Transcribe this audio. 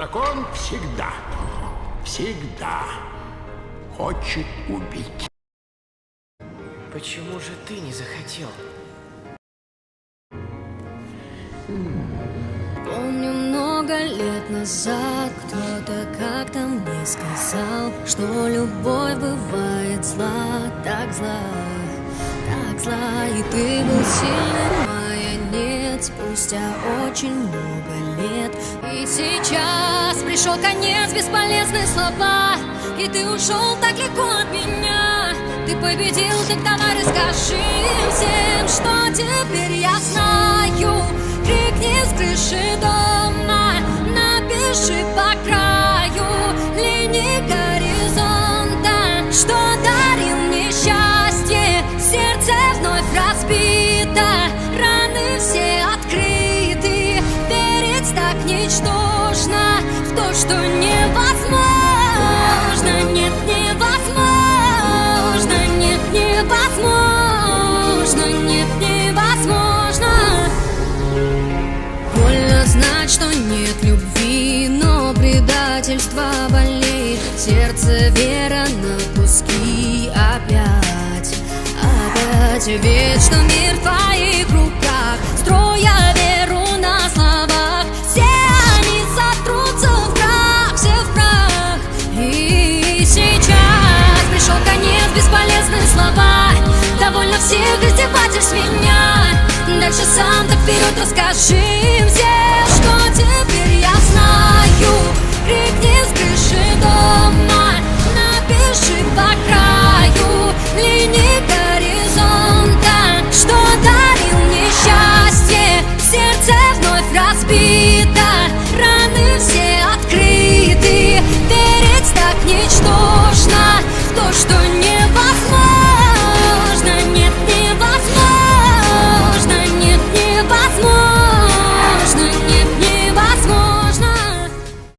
Закон всегда хочет убить. Почему же ты не захотел? Помню, много лет назад кто-то как-то мне сказал, что любовь бывает зла, так зла, так зла. И ты был сильным, а я нет, спустя очень много лет. И сейчас пришел конец, бесполезные слова, и ты ушел так легко от меня. Ты победил, так давай расскажи всем, что теперь я знаю. Крикни с крыши дома, напиши по краю линии горизонта, что дарил мне счастье. Сердце вновь разбито, раны все открыты. Верить так ничтожно в то, что невозможно. Нет, невозможно, нет, невозможно, нет, невозможно. Больно знать, что нет любви, но предательство болит. Сердце вера на куски опять. Ведь что мир в твоих руках, строя веру на словах. Все они сотрутся в прах, все в прах. И сейчас пришел конец, бесполезные слова. Довольно всех издевательств меня. Дальше сам, так вперед расскажи всем,